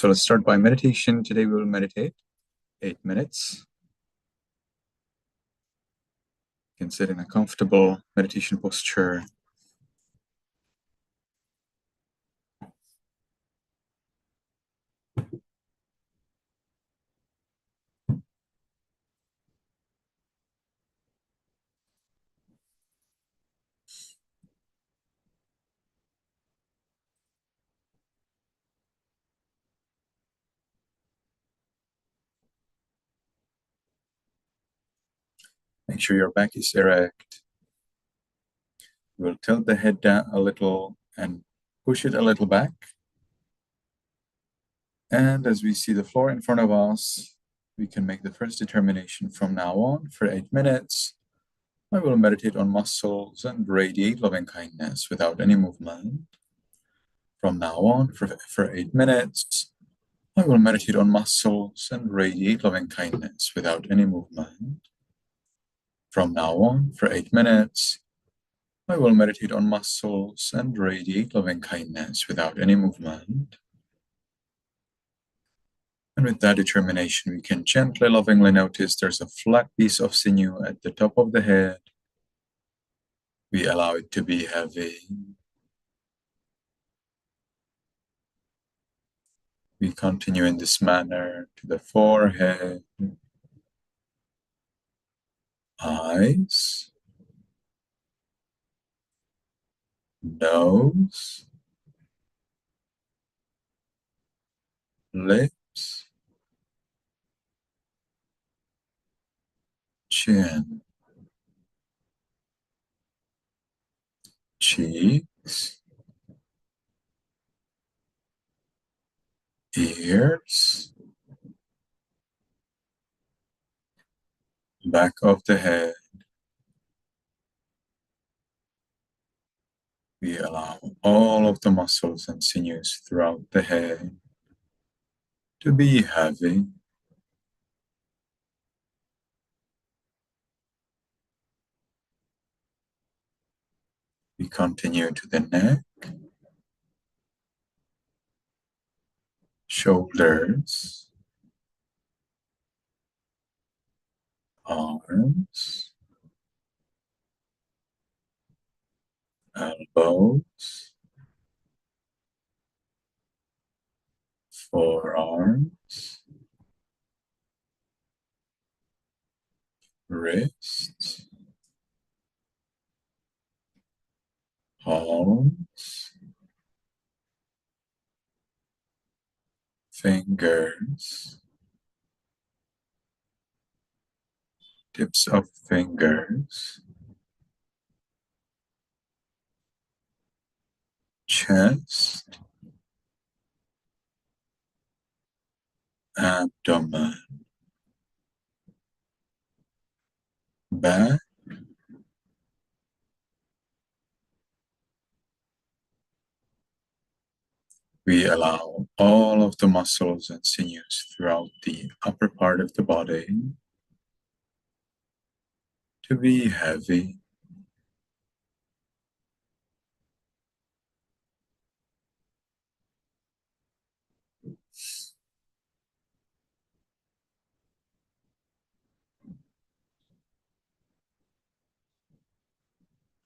So let's start by meditation. Today we will meditate 8 minutes. You can sit in a comfortable meditation posture. Make sure your back is erect. We'll tilt the head down a little and push it a little back. And as we see the floor in front of us, we can make the first determination from now on. For 8 minutes, I will meditate on muscles and radiate loving kindness without any movement. From now on, for 8 minutes, I will meditate on muscles and radiate loving kindness without any movement. From now on, for 8 minutes, I will meditate on muscles and radiate loving kindness without any movement. And with that determination, we can gently, lovingly notice there's a flat piece of sinew at the top of the head. We allow it to be heavy. We continue in this manner to the forehead, eyes, nose, lips, chin, cheeks, ears, back of the head. We allow all of the muscles and sinews throughout the head to be heavy. We continue to the neck, shoulders, arms, elbows, forearms, wrists, palms, fingers, tips of fingers, chest, abdomen, back, we allow all of the muscles and sinews throughout the upper part of the body to be heavy.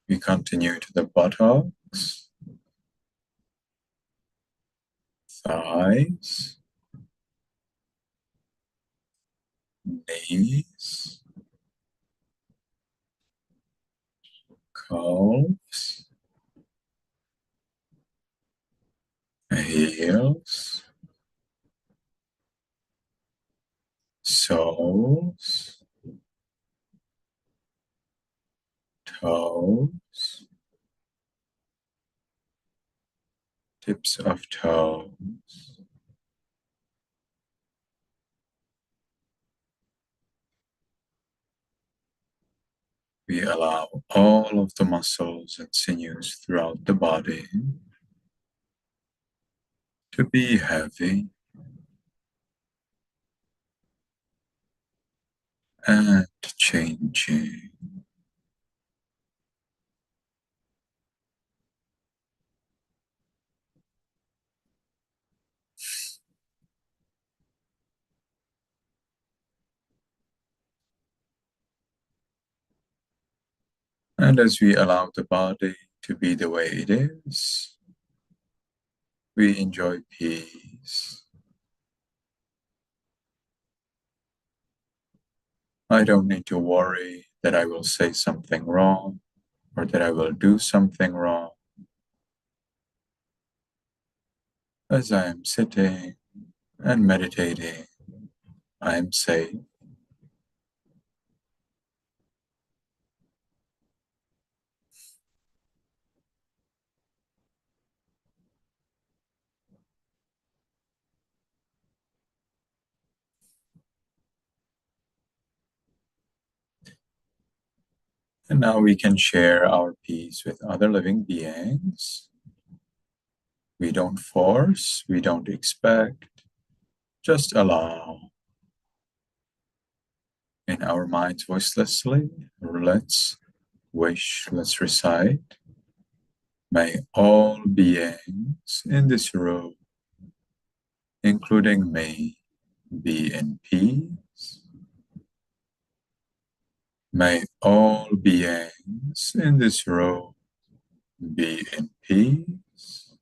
We continue to the buttocks, thighs, knees, calves, heels, soles, toes, tips of toes. We allow all of the muscles and sinews throughout the body to be heavy and changing. And as we allow the body to be the way it is, we enjoy peace. I don't need to worry that I will say something wrong or that I will do something wrong. As I am sitting and meditating, I am safe. And now we can share our peace with other living beings. We don't force, we don't expect, just allow. In our minds voicelessly, let's wish, let's recite. May all beings in this room, including me, be in peace. May all beings in this room be in peace.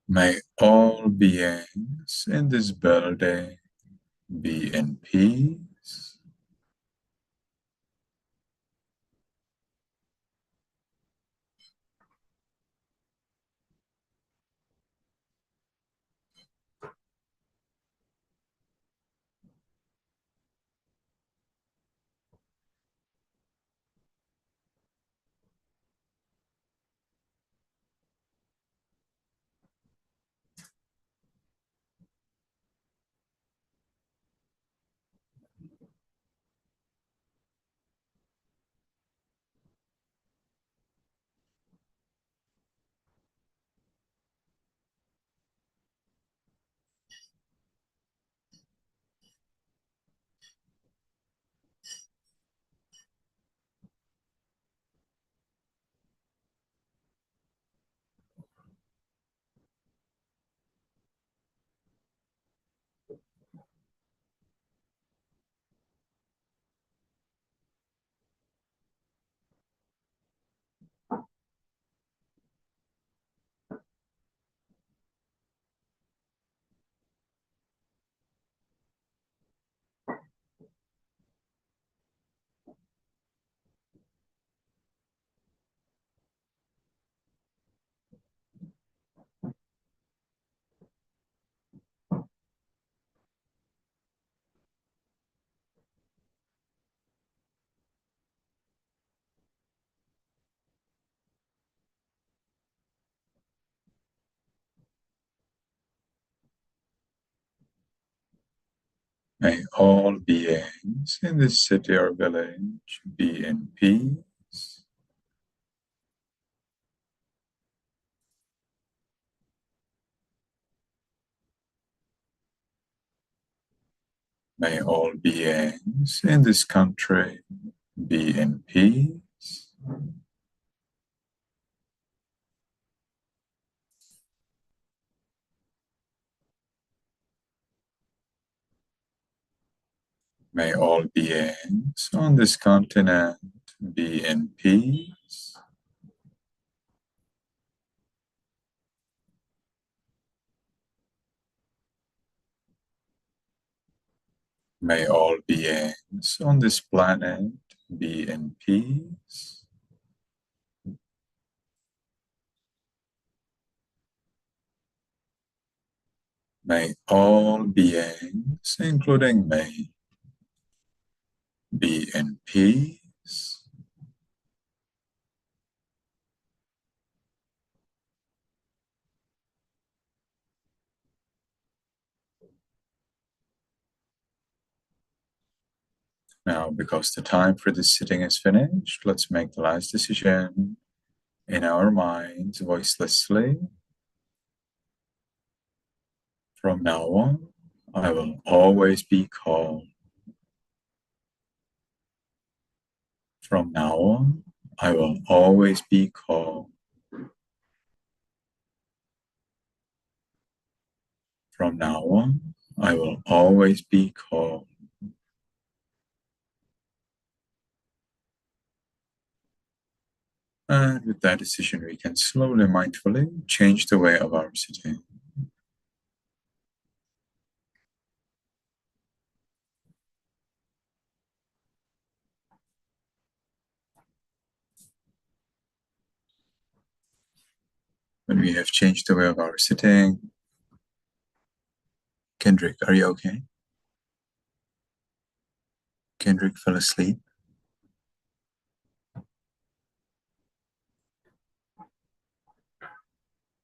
May all beings in this building be in peace. May all beings in this city or village be in peace. May all beings in this country be in peace. May all beings on this continent be in peace. May all beings on this planet be in peace. May all beings, including me, be in peace. Now, because the time for this sitting is finished, let's make the last decision in our minds voicelessly. From now on, I will always be calm. From now on, I will always be calm. From now on, I will always be calm. And with that decision, we can slowly, mindfully change the way of our sitting. When we have changed the way of our sitting, Kendrick, are you okay? Kendrick fell asleep.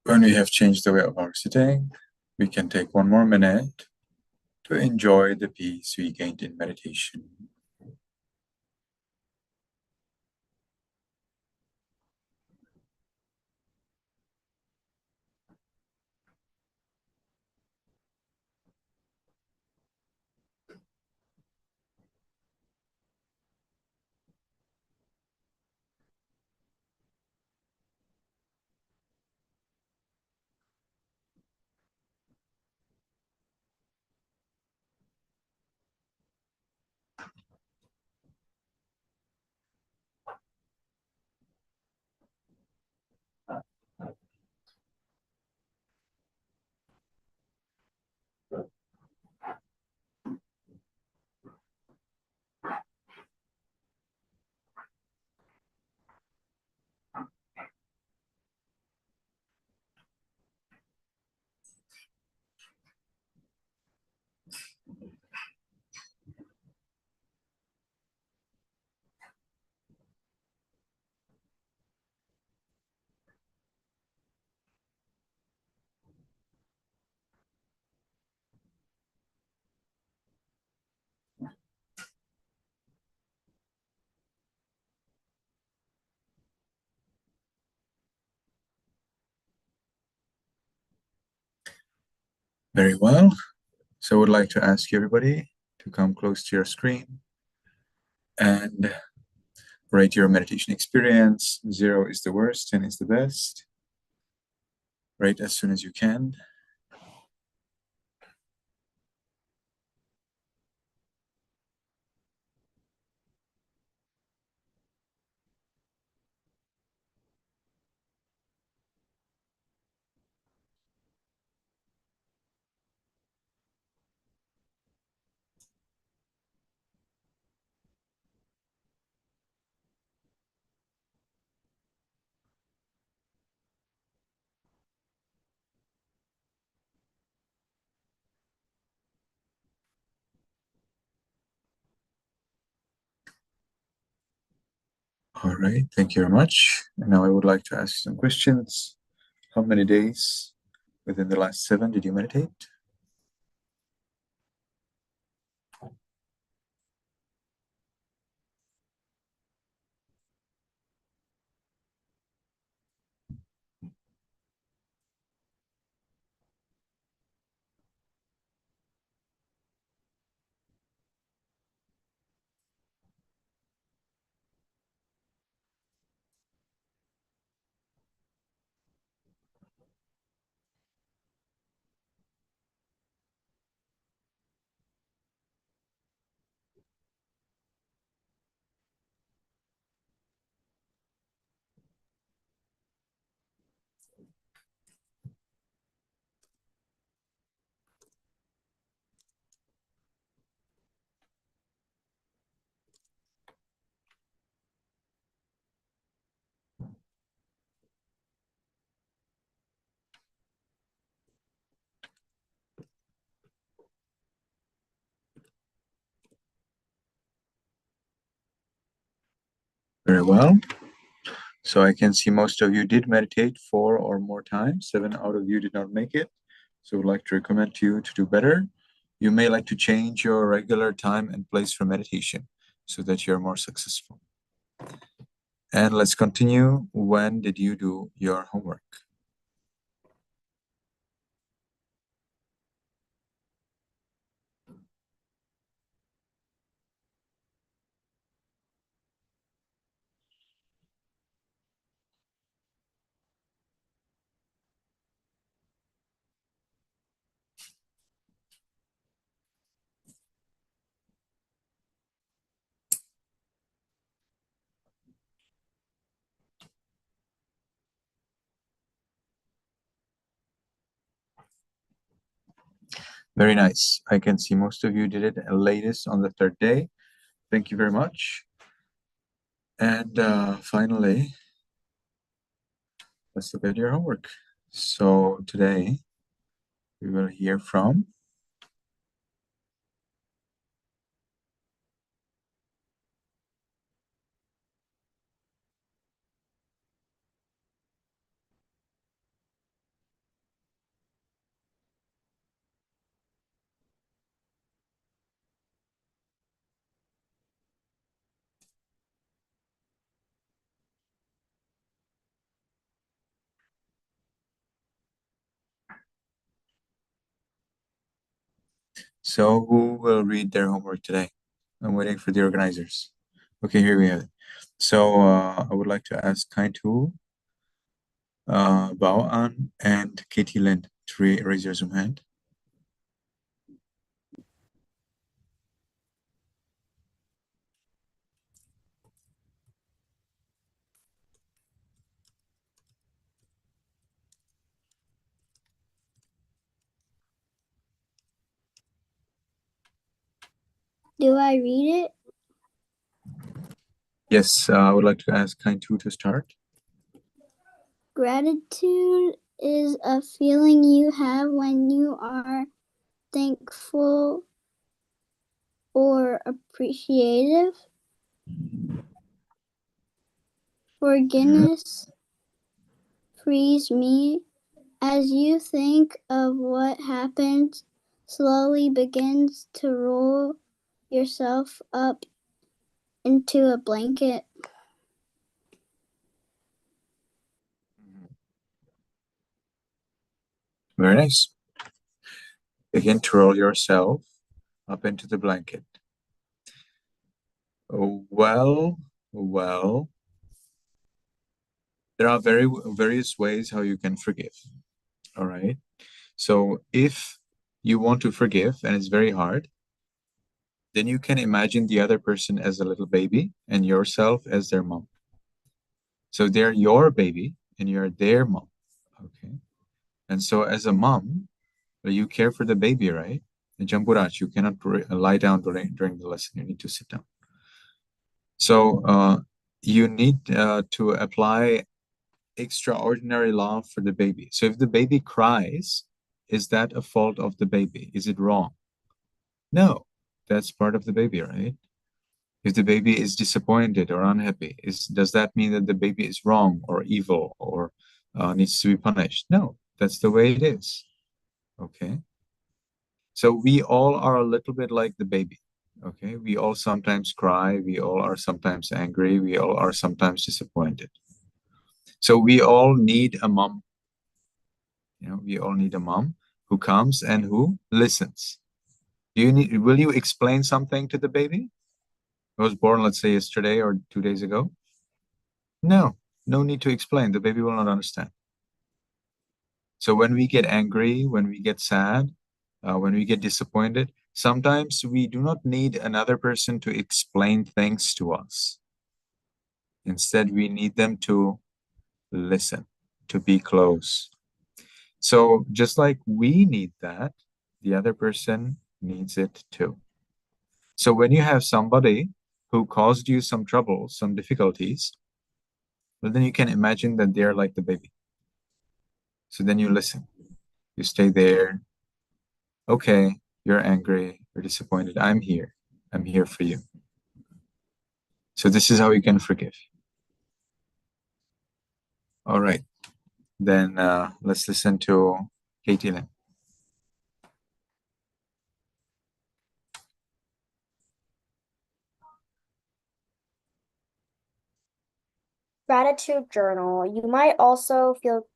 When we have changed the way of our sitting, we can take one more minute to enjoy the peace we gained in meditation. Very well. So I would like to ask everybody to come close to your screen and rate your meditation experience. 0 is the worst, 10 is the best. Rate as soon as you can. All right, thank you very much. And now I would like to ask some questions. How many days within the last 7 did you meditate? Very well. So I can see most of you did meditate 4 or more times. 7 out of you did not make it. So I would like to recommend to you to do better. You may like to change your regular time and place for meditation so that you're more successful. And let's continue. When did you do your homework? Very nice. I can see most of you did it latest on the third day. Thank you very much. And finally, let's look at your homework. So today we will hear from So who will read their homework today? I'm waiting for the organizers. Okay, here we have it. So I would like to ask Kaitu, Bao-an, and Katie Lynn to raise your Zoom hand. Do I read it? Yes, I would like to ask Kaitu to start. Gratitude is a feeling you have when you are thankful or appreciative. Forgiveness frees me. As you think of what happened, slowly begins to roll yourself up into a blanket. Very nice. Begin to roll yourself up into the blanket. Well, there are various ways how you can forgive. All right. So if you want to forgive and it's very hard, then you can imagine the other person as a little baby and yourself as their mom. So they're your baby and you're their mom. Okay. And so as a mom, you care for the baby, right? And Jamburaj, you cannot lie down during the lesson. You need to sit down. So you need to apply extraordinary love for the baby. So if the baby cries, is that a fault of the baby? Is it wrong? No, that's part of the baby, right? If the baby is disappointed or unhappy, does that mean that the baby is wrong or evil or needs to be punished? No, that's the way it is. Okay. So we all are a little bit like the baby. Okay. We all sometimes cry. We all are sometimes angry. We all are sometimes disappointed. So we all need a mom. We all need a mom who comes and who listens. Will you explain something to the baby? It was born, let's say, yesterday or 2 days ago. No need to explain. The baby will not understand. So when we get angry, when we get sad, when we get disappointed, sometimes we do not need another person to explain things to us. Instead, we need them to listen, to be close. So just like we need that, the other person needs it too. So when you have somebody who caused you some trouble, some difficulties, well, then you can imagine that they're like the baby. So then you listen. You stay there. Okay, you're angry, you're disappointed. I'm here. I'm here for you. So this is how you can forgive. All right. Then let's listen to Katie Lynn. Gratitude journal. You might also feel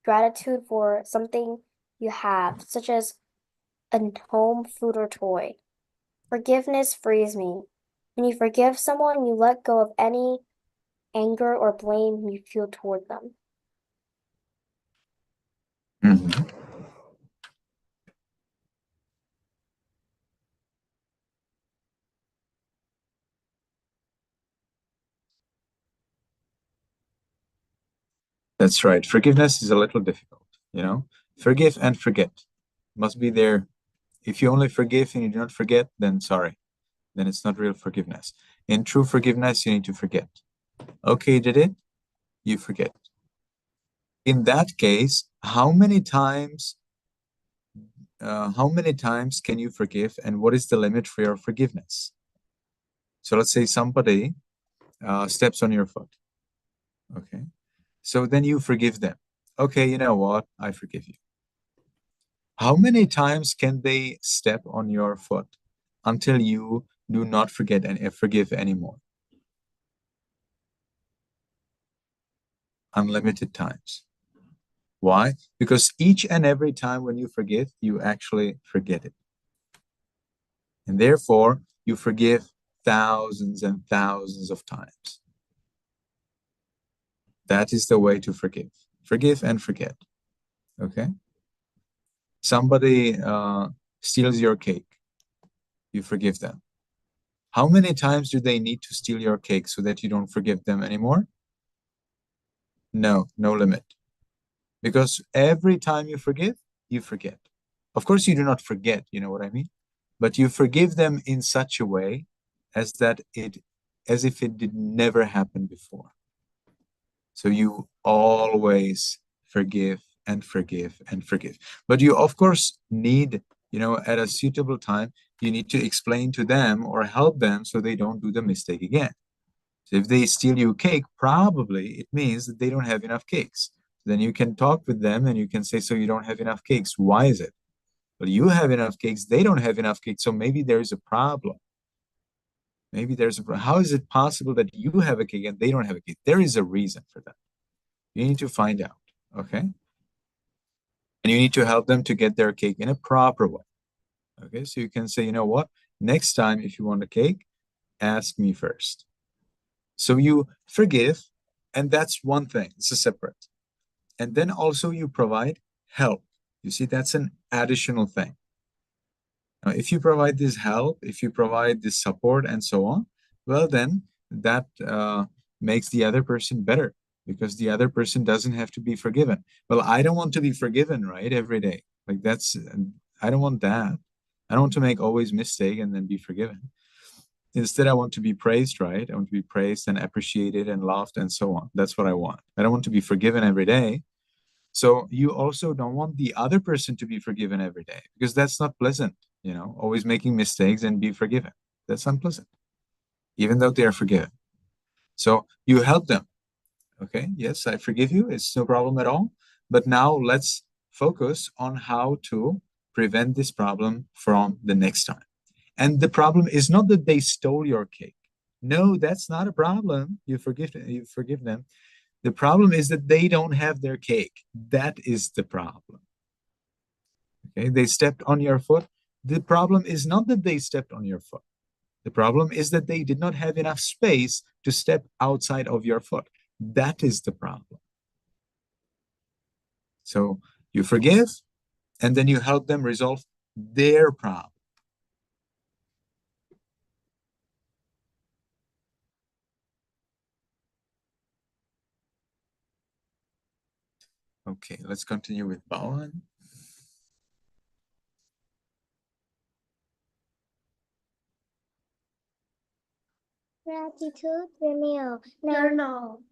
gratitude for something you have, such as a home, food, or toy. Forgiveness frees me. When you forgive someone, you let go of any anger or blame you feel toward them. Mm-hmm. That's right. Forgiveness is a little difficult, Forgive and forget must be there If you only forgive and you do not forget, then sorry. Then it's not real forgiveness. In true forgiveness, you need to forget. Okay, did it? You forget. In that case, how many times can you forgive, and what is the limit for your forgiveness? So let's say somebody steps on your foot. Okay. So then you forgive them. Okay, you know what? I forgive you. How many times can they step on your foot until you do not forget and forgive anymore? Unlimited times. Why? Because each and every time when you forgive, you actually forget it. And therefore, you forgive thousands and thousands of times. That is the way to forgive. Forgive and forget. Okay? Somebody steals your cake. You forgive them. How many times do they need to steal your cake so that you don't forgive them anymore? No, no limit. Because every time you forgive, you forget. Of course, you do not forget, you know what I mean? But you forgive them in such a way as if it did never happen before. So you always forgive and forgive and forgive. But you, of course, need, at a suitable time, you need to explain to them or help them so they don't do the mistake again. So if they steal you cake, probably it means that they don't have enough cakes. Then you can talk with them and you can say, so you don't have enough cakes. Why is it? Well, you have enough cakes, they don't have enough cakes, so maybe there's a problem. Maybe there's a problem. How is it possible that you have a cake and they don't have a cake? There is a reason for that. You need to find out, okay? And you need to help them to get their cake in a proper way. Okay, so you can say, you know what? Next time, if you want a cake, ask me first. So you forgive, and that's one thing. It's a separate. And then also you provide help. You see, that's an additional thing. Now, if you provide this help, if you provide this support and so on, well, then that makes the other person better, because the other person doesn't have to be forgiven. Well, I don't want to be forgiven, right, every day. Like I don't want that. I don't want to make always mistake and then be forgiven. Instead, I want to be praised, right? I want to be praised and appreciated and loved and so on. That's what I want. I don't want to be forgiven every day. So you also don't want the other person to be forgiven every day, because that's not pleasant, always making mistakes and be forgiven. That's unpleasant, even though they are forgiven. So you help them. Okay, yes, I forgive you. It's no problem at all. But now let's focus on how to prevent this problem from the next time. And the problem is not that they stole your cake. No, that's not a problem. You forgive them. The problem is that they don't have their cake. That is the problem. Okay, they stepped on your foot. The problem is not that they stepped on your foot. The problem is that they did not have enough space to step outside of your foot. That is the problem. So you forgive, and then you help them resolve their problem. Okay, let's continue with Bhavan. Gratitude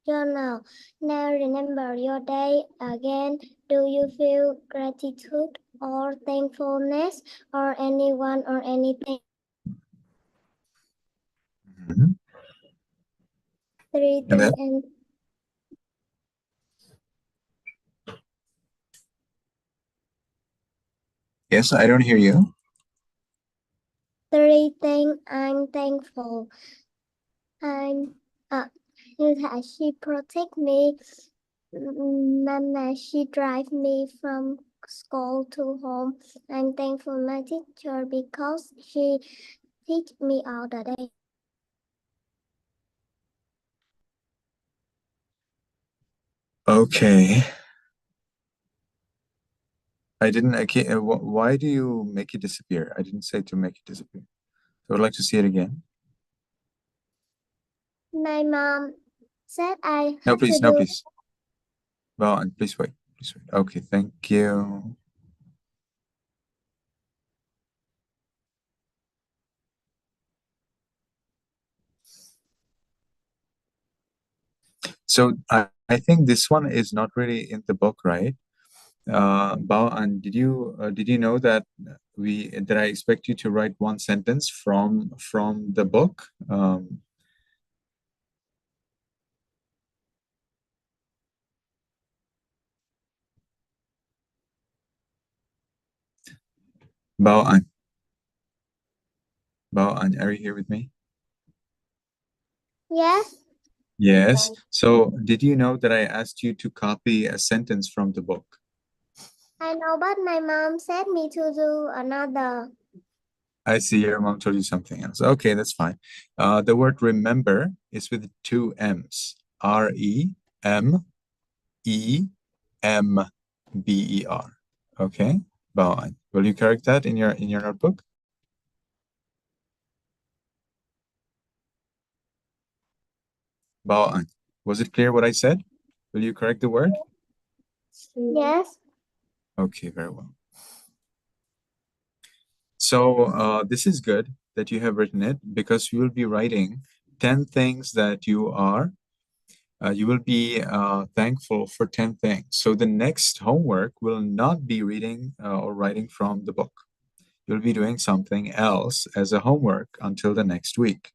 journal. Now remember your day again. Do you feel gratitude or thankfulness or anyone or anything? Mm-hmm. Three things and yes, I don't hear you. three things I'm thankful. She protect me. Mama, she drive me from school to home. I'm thankful my teacher because she teach me all the day. Okay. Why do you make it disappear? I didn't say to make it disappear. So I'd like to see it again. My mom said I No, have please, to no, do. please. Well, and please wait. Okay, thank you. So I think this one is not really in the book, right? Bao, did you know that I expect you to write one sentence from the book? Bao, are you here with me? Yes. Yes. So did you know that I asked you to copy a sentence from the book? I know, but my mom said me to do another. I see your mom told you something else. Okay, that's fine. The word remember is with two M's. REMEMBER. Okay. Bao, will you correct that in your notebook? Bao, was it clear what I said? Will you correct the word? Yes. Okay, very well. So this is good that you have written it, because you will be writing 10 things that you are. You will be thankful for 10 things. So the next homework will not be reading or writing from the book. You'll be doing something else as a homework until the next week.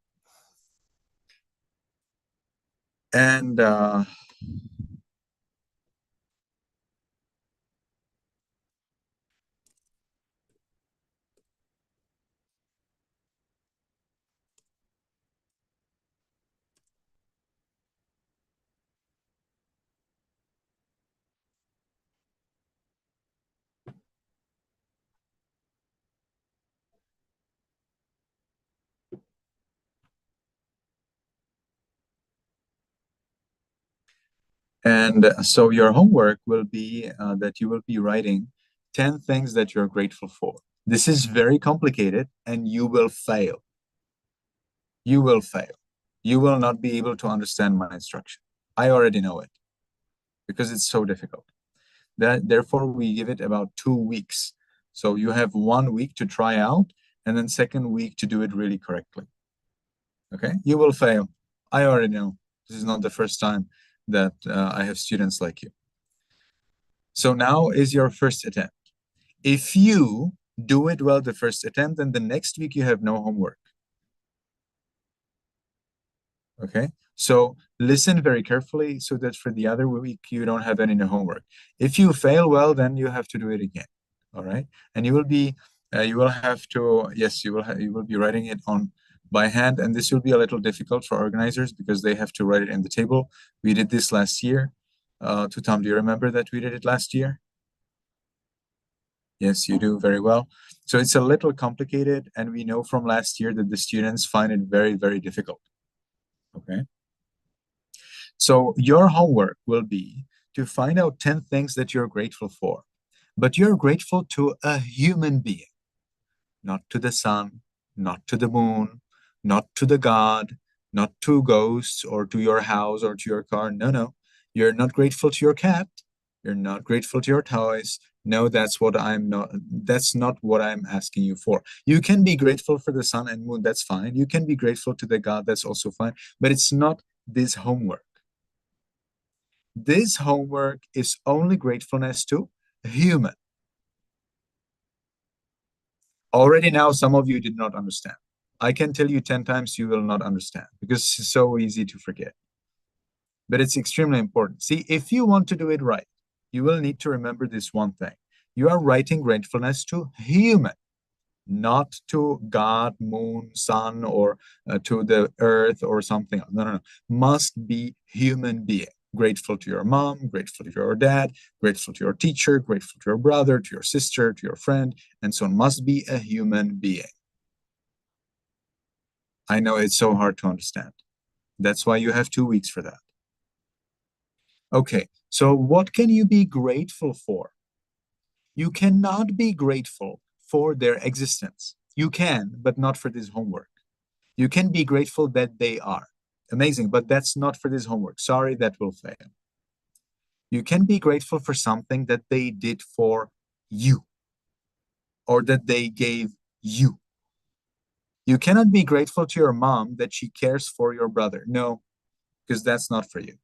And so your homework will be that you will be writing 10 things that you're grateful for. This is very complicated, and you will fail. You will fail. You will not be able to understand my instruction. I already know it, because it's so difficult. Therefore, we give it about 2 weeks. So you have 1 week to try out, and then second week to do it really correctly. Okay? You will fail. I already know. This is not the first time that I have students like you. So now is your first attempt. If you do it well the first attempt, then the next week you have no homework. Okay? So listen very carefully, so that for the other week you don't have any homework. If you fail well, then you have to do it again. All right? And you will be you will have to, yes, you will be writing it on by hand, and this will be a little difficult for organizers, because they have to write it in the table. We did this last year. Tutam, do you remember that we did it last year? Yes, you do, very well. So it's a little complicated, and we know from last year that the students find it very, very difficult. Okay. So your homework will be to find out 10 things that you're grateful for, but you're grateful to a human being, not to the sun, not to the moon, not to the God, not to ghosts, or to your house, or to your car. No, no. You're not grateful to your cat. You're not grateful to your toys. No, that's not what I'm asking you for. You can be grateful for the sun and moon, that's fine. You can be grateful to the God, that's also fine. But it's not this homework. This homework is only gratefulness to a human. Already now, some of you did not understand. I can tell you 10 times, you will not understand, because it's so easy to forget. But it's extremely important. See, if you want to do it right, you will need to remember this one thing. You are writing gratefulness to human, not to God, moon, sun, or to the earth or something. No, no, no. Must be human being. Grateful to your mom, grateful to your dad, grateful to your teacher, grateful to your brother, to your sister, to your friend, and so on. Must be a human being. I know it's so hard to understand. That's why you have 2 weeks for that. Okay, so what can you be grateful for? You cannot be grateful for their existence. You can, but not for this homework. You can be grateful that they are. Amazing, but that's not for this homework. Sorry, that will fail. You can be grateful for something that they did for you, or that they gave you. You cannot be grateful to your mom that she cares for your brother. No, because that's not for you.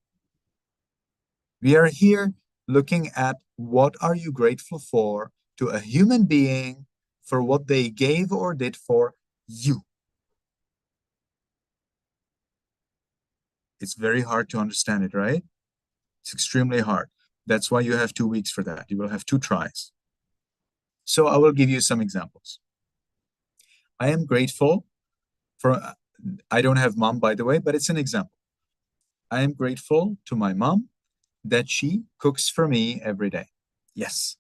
We are here looking at what are you grateful for to a human being for what they gave or did for you. It's very hard to understand it, right? It's extremely hard. That's why you have 2 weeks for that. You will have 2 tries. So I will give you some examples. I am grateful for, I don't have mom, by the way, but it's an example. I am grateful to my mom that she cooks for me every day. Yes.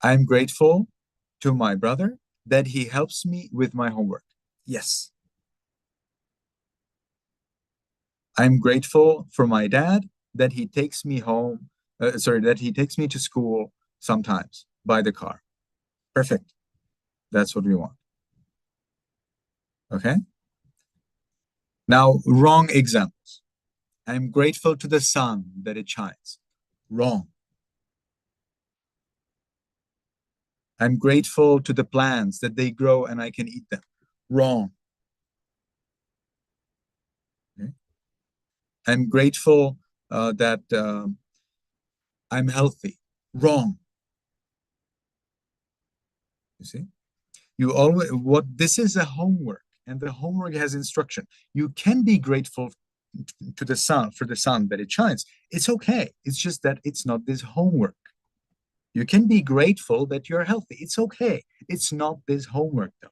I'm grateful to my brother that he helps me with my homework. Yes. I'm grateful for my dad that he takes me home, that he takes me to school sometimes by the car. Perfect. That's what we want. Okay? Now, wrong examples. I'm grateful to the sun that it shines. Wrong. I'm grateful to the plants that they grow and I can eat them. Wrong. Okay? I'm grateful that I'm healthy. Wrong. You see? You always, this is a homework, and the homework has instruction. You can be grateful to the sun, for the sun that it shines. It's okay. It's just that it's not this homework. You can be grateful that you're healthy. It's okay. It's not this homework though.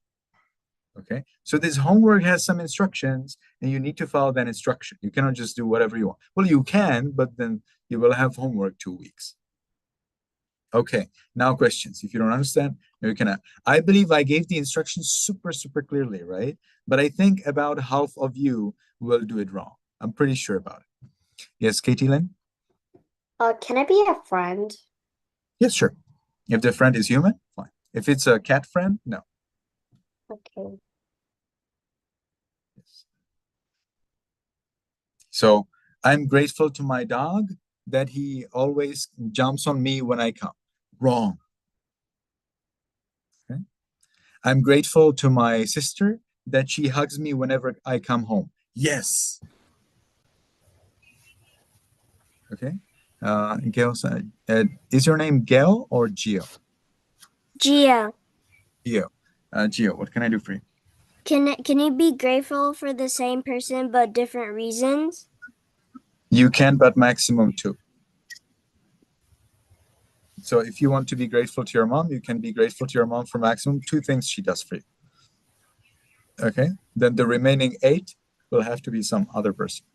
Okay, so this homework has some instructions and you need to follow that instruction. You cannot just do whatever you want. Well, you can, but then you will have homework 2 weeks. Okay, now questions. If you don't understand, you can. I believe I gave the instructions super clearly, right? But I think about half of you will do it wrong. I'm pretty sure about it. Yes, Katie Lynn? Can I be a friend? Yes, sure. If the friend is human, fine. If it's a cat friend, no. Okay. So I'm grateful to my dog that he always jumps on me when I come. Wrong. Okay. I'm grateful to my sister that she hugs me whenever I come home. Yes. Okay. Gail, is your name Gail or Gio? Gio, Gio. Gio, what can I do for you? can you be grateful for the same person but different reasons? You can, but maximum 2. So if you want to be grateful to your mom, you can be grateful to your mom for maximum 2 things she does for you. Okay, then the remaining 8 will have to be some other person.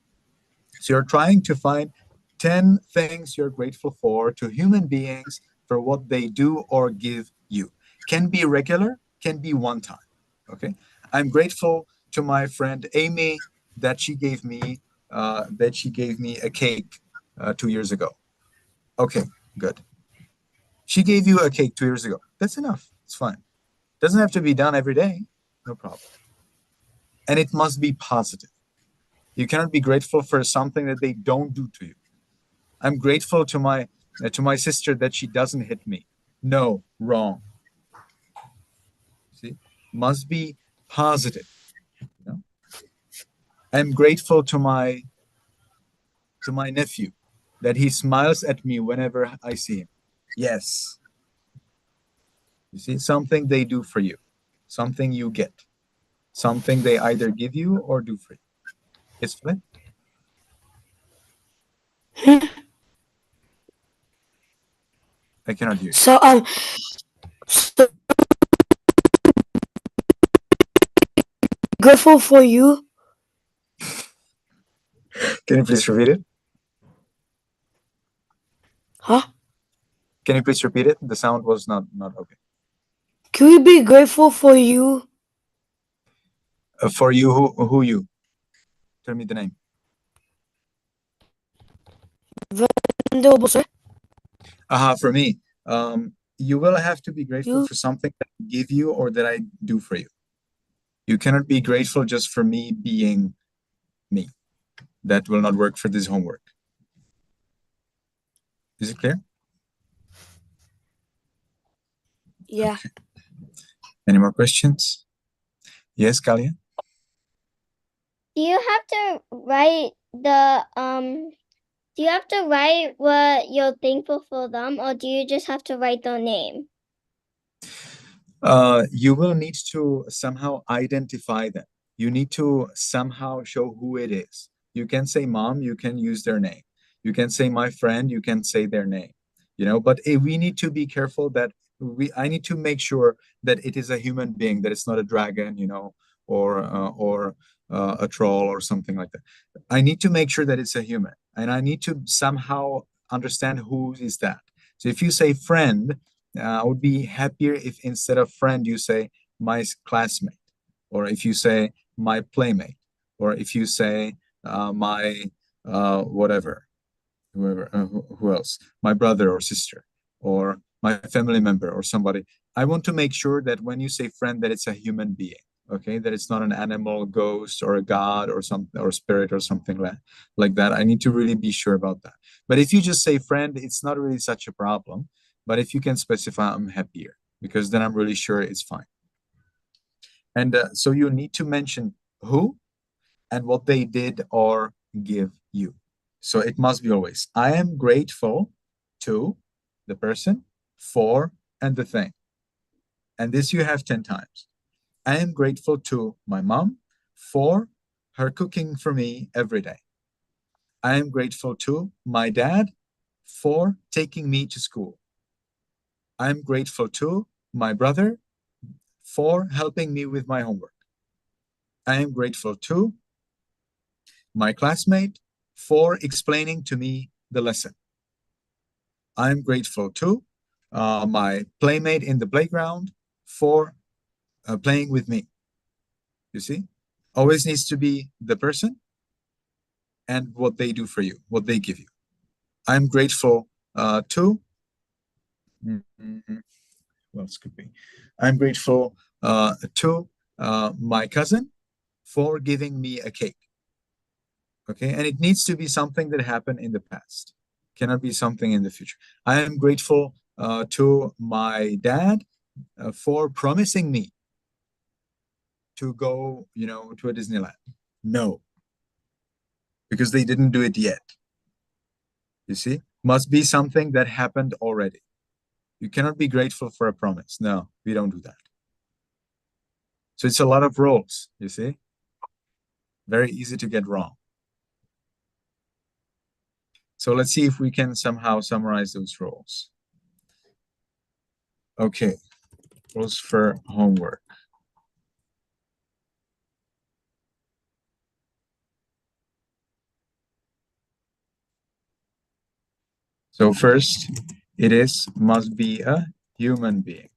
So you're trying to find 10 things you're grateful for to human beings for what they do or give you. Can be regular, can be one time. Okay, I'm grateful to my friend Amy that she gave me a cake 2 years ago. Okay, good. She gave you a cake 2 years ago. That's enough. It's fine. Doesn't have to be done every day. No problem. And it must be positive. You cannot be grateful for something that they don't do to you. I'm grateful to my sister that she doesn't hit me. No, wrong. See, must be positive. You know? I'm grateful to my nephew that he smiles at me whenever I see him. Yes. You see, something they do for you, something you get, something they either give you or do for you. Yes, Flip? I cannot hear you. So grateful for you. Can you please repeat it? Huh? Can you please repeat it? The sound was not okay. Can we be grateful for you? For you, who you? Tell me the name. Venerable sir. For me, you will have to be grateful You. for something that I give you or that I do for you. You cannot be grateful just for me being me. That will not work for this homework. Is it clear? Yeah. Okay. Any more questions? Yes, Kalia? Do you have to write do you have to write what you're thankful for them, or do you just have to write their name? You will need to somehow identify them. You need to somehow show who it is. You can say mom, you can use their name. You can say my friend, you can say their name. But we need to be careful that I need to make sure that it is a human being, that it's not a dragon, or a troll or something like that. I need to make sure that it's a human, and I need to somehow understand who is that. So if you say friend, I would be happier if instead of friend you say my classmate, or if you say my playmate, or if you say my whatever, whoever, who else, my brother or sister, or my family member or somebody. I want to make sure that when you say friend, that it's a human being, okay, that it's not an animal, ghost, or a god, or something, or spirit, or something like that. I need to really be sure about that. But if you just say friend, it's not really such a problem. But if you can specify, I'm happier, because then I'm really sure it's fine. And so you need to mention who and what they did or give you. So it must be always, I am grateful to the person, for, and the thing. And this you have 10 times. I am grateful to my mom for her cooking for me every day. I am grateful to my dad for taking me to school. I'm grateful to my brother for helping me with my homework. I am grateful to my classmate for explaining to me the lesson. I'm grateful to my playmate in the playground for playing with me. You see? Always needs to be the person and what they do for you, what they give you. I'm grateful to... What else could be? I'm grateful to my cousin for giving me a cake. Okay, and it needs to be something that happened in the past. Cannot be something in the future. I am grateful to my dad for promising me to go, to a Disneyland. No, because they didn't do it yet. You see, must be something that happened already. You cannot be grateful for a promise. No, we don't do that. So it's a lot of roles, you see? Very easy to get wrong. So let's see if we can somehow summarize those roles. Okay, rules for homework. So first, must be a human being.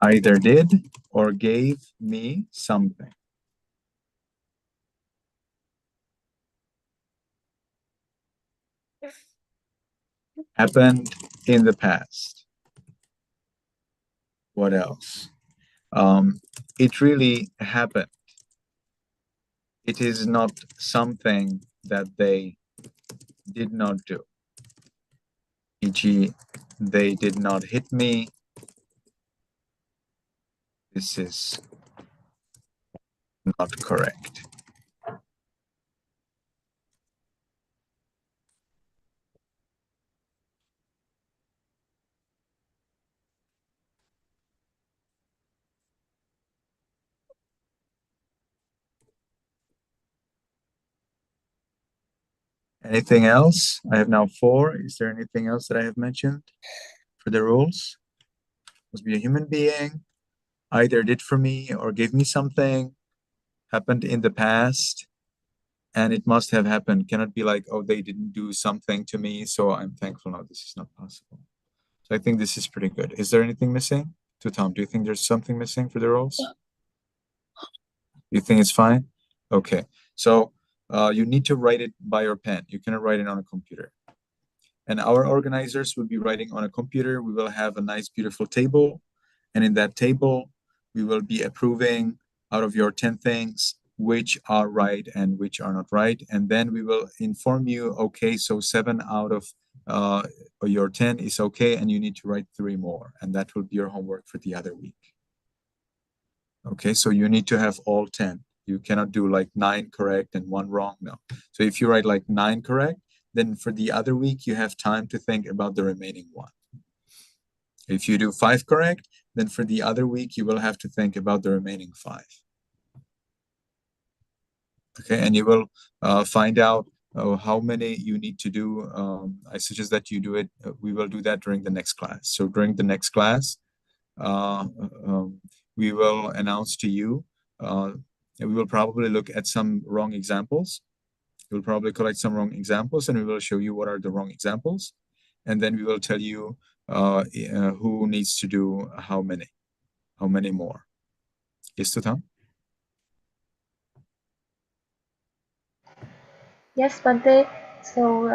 Either did or gave me something. Happened in the past. What else? It really happened. It is not something that they did not do. E.g., they did not hit me. This is not correct. Anything else? I have now 4. Is there anything else that I have mentioned for the rules? Must be a human being, either did for me or gave me something, happened in the past, and it must have happened. Cannot be like, oh, they didn't do something to me, so I'm thankful. No, this is not possible. So I think this is pretty good. Is there anything missing? To Tom, do you think there's something missing for the rules? You think it's fine? Okay. So you need to write it by your pen. You cannot write it on a computer. And our organizers will be writing on a computer. We will have a nice, beautiful table. And in that table, we will be approving out of your 10 things, which are right and which are not right. And then we will inform you, okay, so 7 out of your 10 is okay, and you need to write 3 more. And that will be your homework for the other week. Okay, so you need to have all 10. You cannot do like 9 correct and 1 wrong. No. So if you write like 9 correct, then for the other week, you have time to think about the remaining 1. If you do 5 correct, then for the other week, you will have to think about the remaining 5. Okay, and you will find out how many you need to do. I suggest that you do it. We will do that during the next class. So during the next class, we will announce to you, we will probably look at some wrong examples. We'll probably collect some wrong examples, and we will show you what are the wrong examples. And then we will tell you who needs to do how many more. Yes, Tutam? Yes, Bhante. So,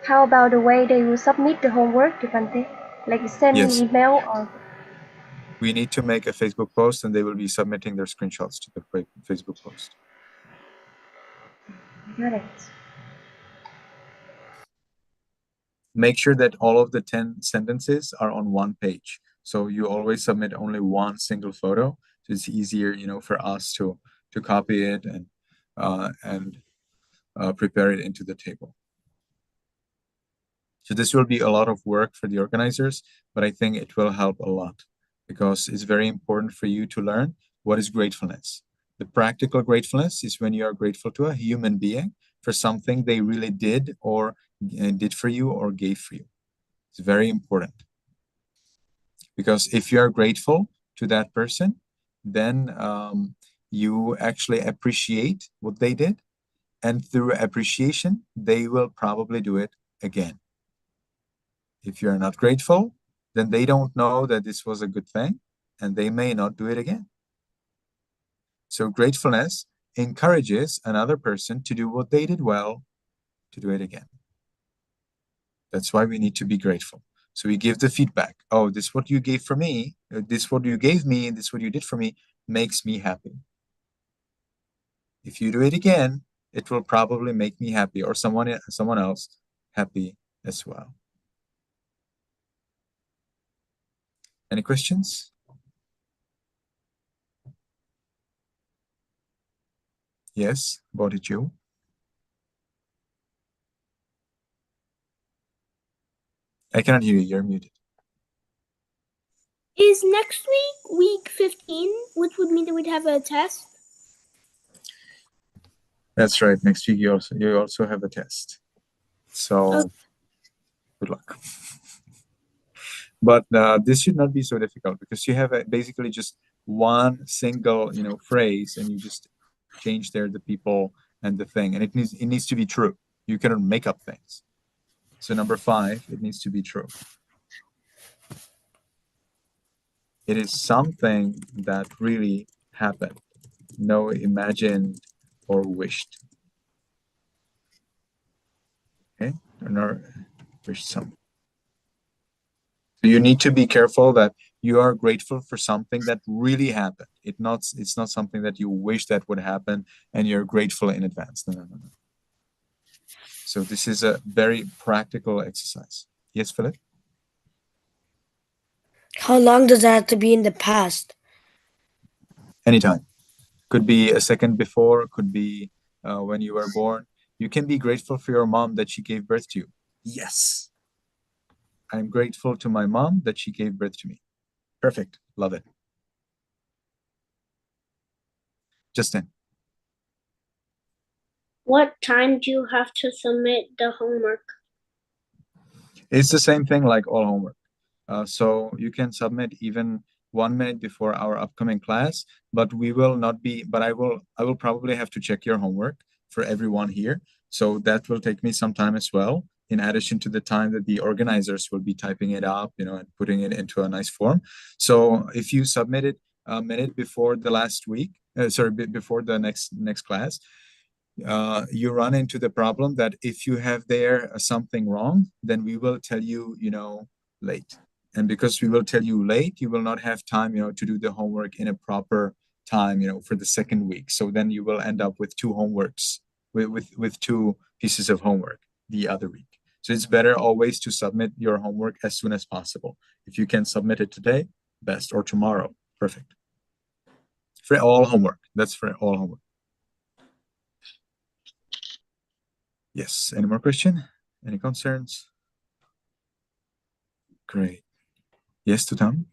how about the way they will submit the homework to Bhante? Like send Yes. an email or? We need to make a Facebook post, and they will be submitting their screenshots to the Facebook post. Got it. Make sure that all of the 10 sentences are on one page. So you always submit only one single photo. So it's easier, for us to copy it and prepare it into the table. So this will be a lot of work for the organizers, but I think it will help a lot because it's very important for you to learn what is gratefulness. The practical gratefulness is when you are grateful to a human being for something they really did or did for you or gave for you. It's very important. Because if you are grateful to that person, then you actually appreciate what they did. And through appreciation, they will probably do it again. If you're not grateful, then they don't know that this was a good thing, and they may not do it again. So gratefulness encourages another person to do what they did well, to do it again. That's why we need to be grateful. So we give the feedback. Oh, this is what you gave for me. This is what you gave me, and this is what you did for me makes me happy. If you do it again, it will probably make me happy or someone else happy as well. Any questions? Yes, what did you? I cannot hear you, you're muted. Is next week 15, which would mean that we'd have a test? That's right. Next week you also have a test. So good luck. But this should not be so difficult because you have basically just one single phrase, and you just change there the people and the thing, and it needs to be true. You cannot make up things. So number 5, it needs to be true. It is something that really happened, no imagined or wished. Okay, or wished something. So you need to be careful that you are grateful for something that really happened. It's not something that you wish that would happen and you're grateful in advance. No. So this is a very practical exercise. Yes, Philip? How long does that have to be in the past? Anytime. Could be a second before, could be when you were born. You can be grateful for your mom that she gave birth to you. Yes. I'm grateful to my mom that she gave birth to me. Perfect. Love it. Justin. What time do you have to submit the homework? It's the same thing like all homework. So you can submit even 1 minute before our upcoming class, but we will not be, but I will probably have to check your homework for everyone here. So that will take me some time as well, in addition to the time that the organizers will be typing it up, and putting it into a nice form. So if you submit it a minute before the last week, before the next class, you run into the problem that if you have there something wrong, then we will tell you, late. And because we will tell you late, you will not have time, to do the homework in a proper time, for the second week. So then you will end up with 2 homeworks, with 2 pieces of homework the other week. So it's better always to submit your homework as soon as possible. If you can submit it today, best, or tomorrow, perfect. For all homework, that's for all homework. Yes, any more question? Any concerns? Great. Yes, Tutam?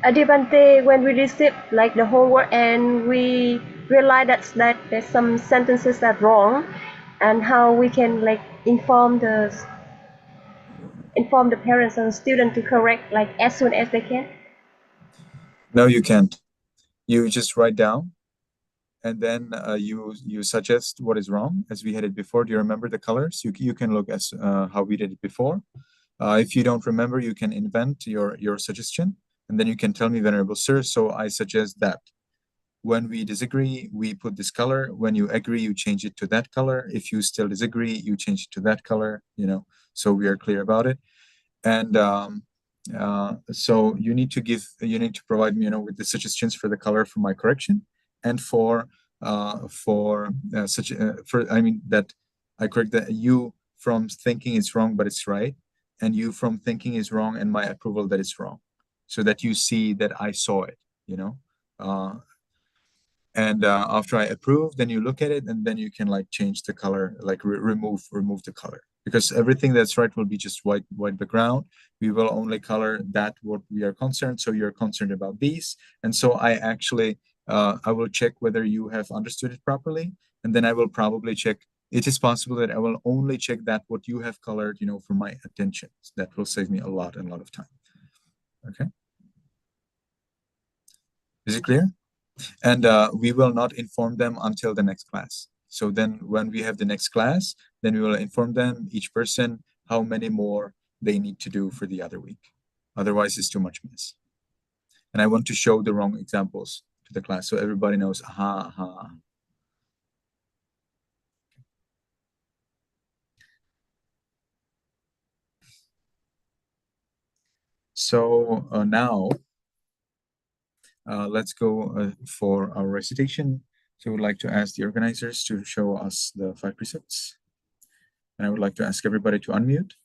Adivante, when we receive like the homework and we realize that there's some sentences that wrong, and how we can like inform the parents and student to correct like as soon as they can. No, you can't. You just write down, and then you suggest what is wrong, as we had it before. Do you remember the colors? You can look as how we did it before. If you don't remember, you can invent your suggestion, and then you can tell me, Venerable Sir, so I suggest that. When we disagree, we put this color. When you agree, you change it to that color. If you still disagree, you change it to that color, so we are clear about it. And so you need to provide me, with the suggestions for the color for my correction, and that I correct that you from thinking it's wrong but it's right, and you from thinking is wrong and my approval that it's wrong, so that you see that I saw it, and after I approve, then you look at it, and then you can like change the color, like remove the color, because everything that's right will be just white background. We will only color that what we are concerned. So you're concerned about these, and so I actually I will check whether you have understood it properly, and then I will probably check. It is possible that I will only check that what you have colored, for my attention. That will save me a lot of time. Okay, is it clear? And we will not inform them until the next class. So then when we have the next class, then we will inform them, each person, how many more they need to do for the other week. Otherwise, it's too much mess. And I want to show the wrong examples to the class so everybody knows, aha. So now, let's go for our recitation. So I would like to ask the organizers to show us the 5 precepts. And I would like to ask everybody to unmute.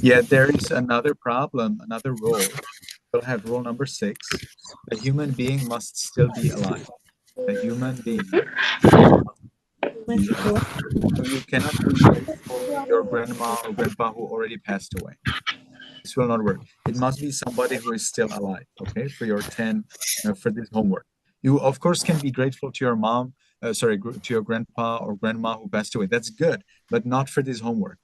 Yeah, there is another problem, another rule. We'll have rule number 6. The human being must still be alive. The human being must be alive. So you cannot be grateful to your grandma or grandpa who already passed away. This will not work. It must be somebody who is still alive, okay, for your 10, for this homework. You, of course, can be grateful to your mom, to your grandpa or grandma who passed away. That's good, but not for this homework,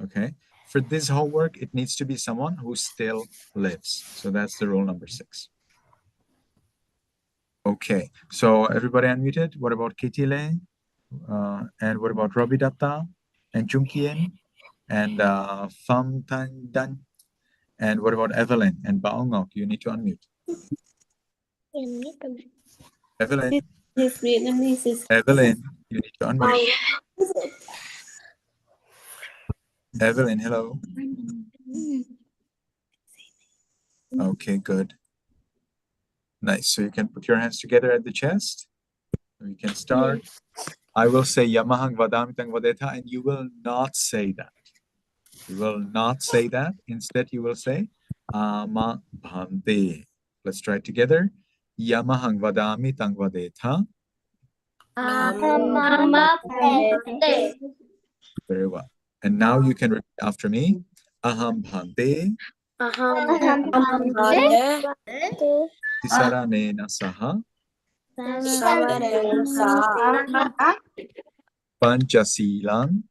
okay? For this homework, it needs to be someone who still lives. So that's the rule number 6. Okay, so everybody unmuted. What about Kitile? And what about Robbie Datta and Junkien and Pham Thanh Dan? And what about Evelyn and Baongok? You need to unmute. Evelyn. Evelyn, you need to unmute. Evelyn, hello. Okay, good. Nice. So you can put your hands together at the chest. We can start. I will say Yamahang Vadamitang Vadeta, and you will not say that. You will not say that. Instead, you will say Ama Bhante. Let's try it together. Yamahang Vadamitang Vadeta. Very well. And now you can repeat after me. Aham Bhante. Saranena Saha. Panchasilang.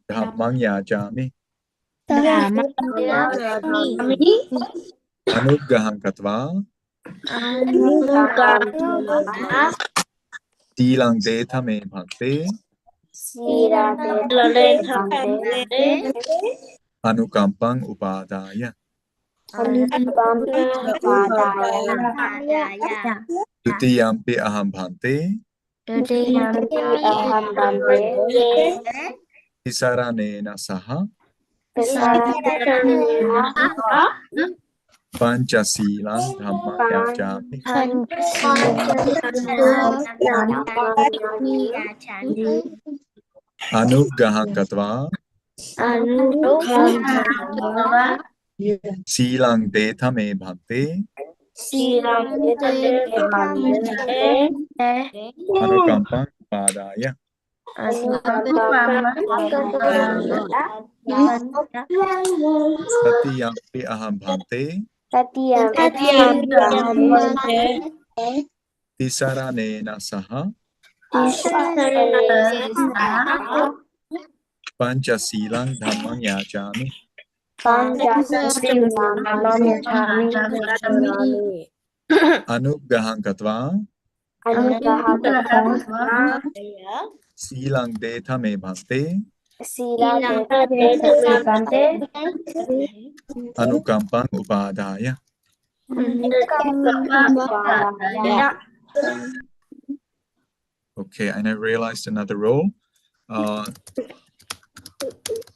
Dhammang Yajami. Anuggaham Katva. Tilang Deta Me Bhante. Anukampang Upadaya. Tutiyampi Aham Bhante. Tisaranena Saha. Panchasilang Dhamma Yajami. Anugahang Katva Silang Deta Me Bhante Anukampang Padaya. Satiyampi Aham Bhante Tisaranena Saha Panchasilang Dhammang Yajami. Anugahang Katva Silang Deta Me Bhante Anukampang Upadaya. Okay, and I realized another rule.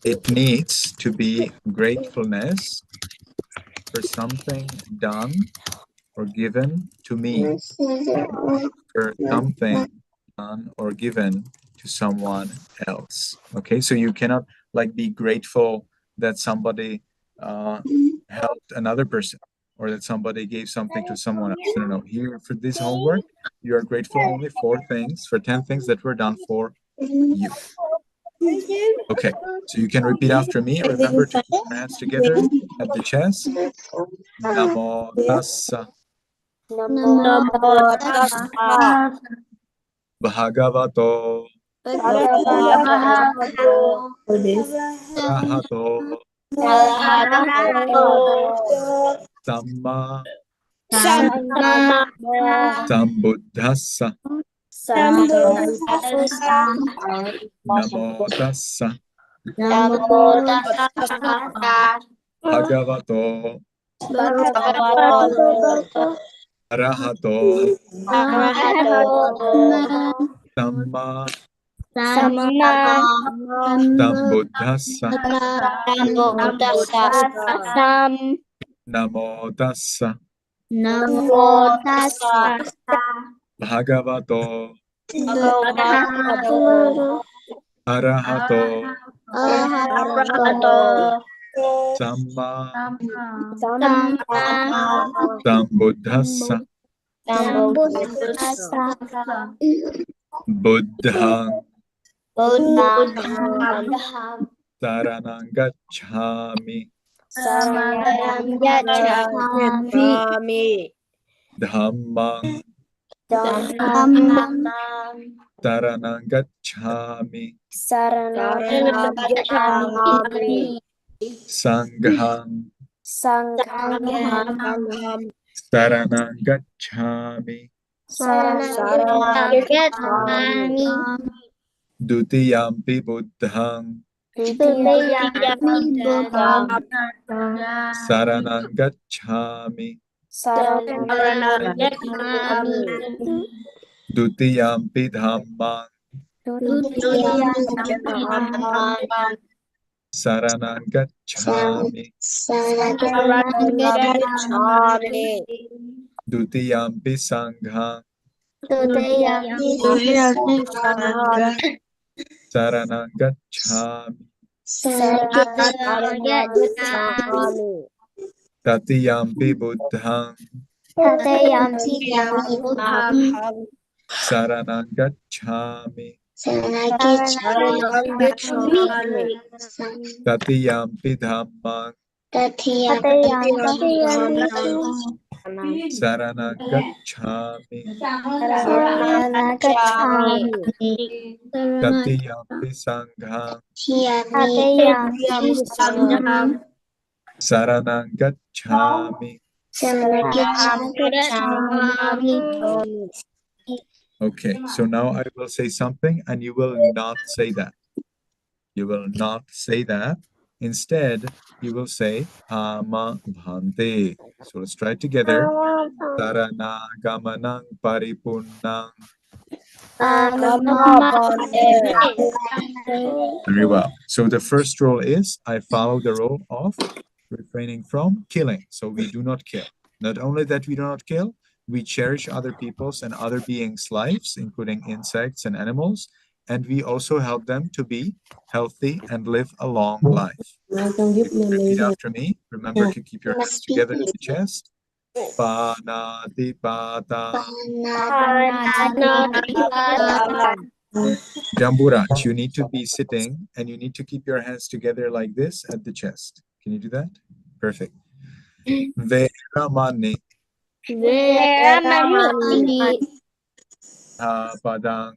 It needs to be gratefulness for something done or given to me, for something done or given to someone else. Okay, so you cannot like be grateful that somebody helped another person or that somebody gave something to someone else. No. Here for this homework, you are grateful only for 10 things that were done for you. Okay, so you can repeat after me. Remember to keep your hands together at the chest. Namo Tassa Bhagavato Arahato Sammāsambuddhassa. Namo Tassa Bhagavato Arahato Sammāsambuddhassa. Namo Tassa Bhagavato Arahato Sammāsambuddhassa. Buddhang Saranang Gacchami. Dhammang Saranang Gacchami. Sanghang Saranang Gacchami. Dutiyampi Buddhang Saranang Gacchami. Dutiyampi Dhammang Saranang Gacchami. Dutiyampi Sanghang Saranang Gacchami. Tatiyampi Buddhang Saranang Gacchami. Tatiyampi Dhammang Saranang Gacchami. Tatiyampi Sanghang Saranang Gacchami. Okay, so now I will say something and you will not say that. You will not say that. Instead, you will say Ama Bhante. So let's try it together. Sarana Gamanang Paripunnang. Very well. So the first rule is I follow the rule of refraining from killing. So we do not kill. Not only that we do not kill, we cherish other people's and other beings' lives, including insects and animals, and we also help them to be healthy and live a long life. Repeat after me. Remember to keep your hands together in the chest. Panatipata. Jamburaj, you need to be sitting and you need to keep your hands together like this at the chest. Can you do that? Perfect. Veramani. Padang.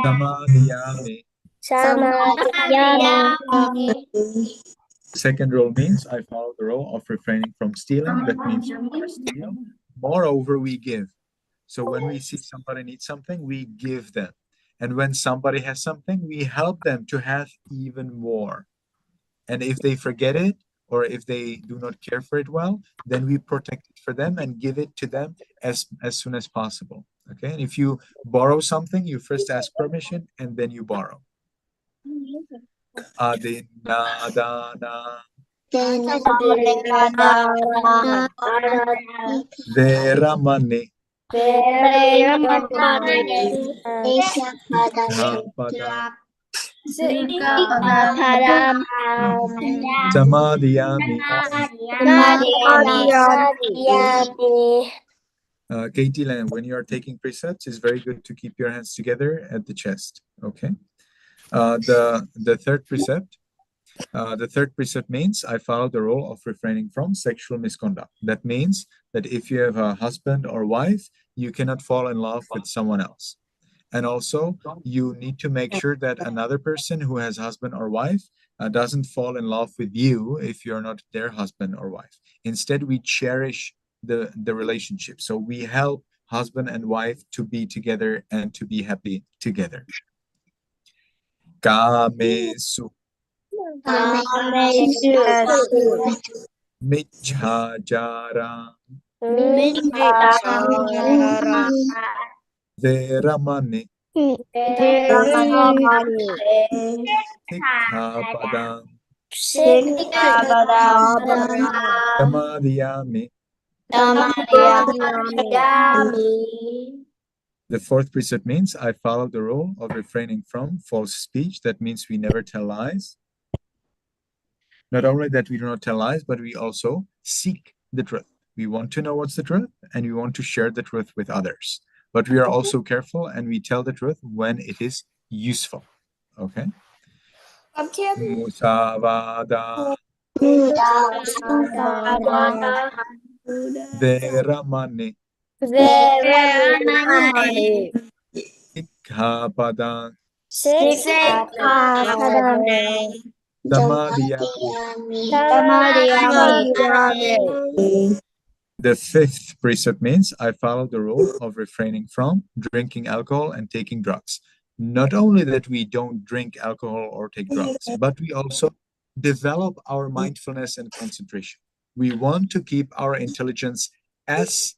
Samadhyami. Second rule means I follow the rule of refraining from stealing. That means we never steal. Moreover, we give. So when we see somebody needs something, we give them. And when somebody has something, we help them to have even more. And if they forget it, or if they do not care for it well, then we protect it for them and give it to them as soon as possible. Okay, and if you borrow something, you first ask permission and then you borrow. Adinadana. Veramani. Samadhyami. Katie Land, when you are taking precepts, it's very good to keep your hands together at the chest. Okay. The third precept means I follow the rule of refraining from sexual misconduct. That means that if you have a husband or wife, you cannot fall in love with someone else. And also, you need to make sure that another person who has husband or wife doesn't fall in love with you if you're not their husband or wife. Instead, we cherish the relationship. So we help husband and wife to be together and to be happy together. Kamesu. Michhajara. Veramani. Sikkhapadam. Samadhyami. The fourth precept means I follow the rule of refraining from false speech. That means we never tell lies. Not only that we do not tell lies, but we also seek the truth. We want to know what's the truth and we want to share the truth with others. But we are also careful and we tell the truth when it is useful. Okay? Musavada. Veramani. Sikkhapadam. The fifth precept means I follow the rule of refraining from drinking alcohol and taking drugs. Not only that we don't drink alcohol or take drugs, but we also develop our mindfulness and concentration. We want to keep our intelligence as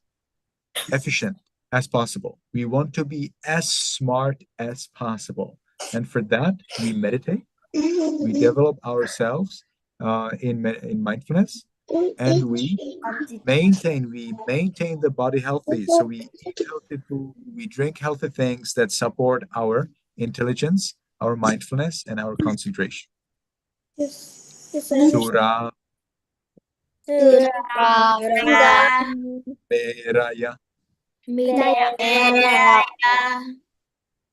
efficient as possible. We want to be as smart as possible. And for that, we meditate. We develop ourselves in mindfulness, and we maintain the body healthy. So we eat healthy food, we drink healthy things that support our intelligence, our mindfulness, and our concentration. Sura. Meraya.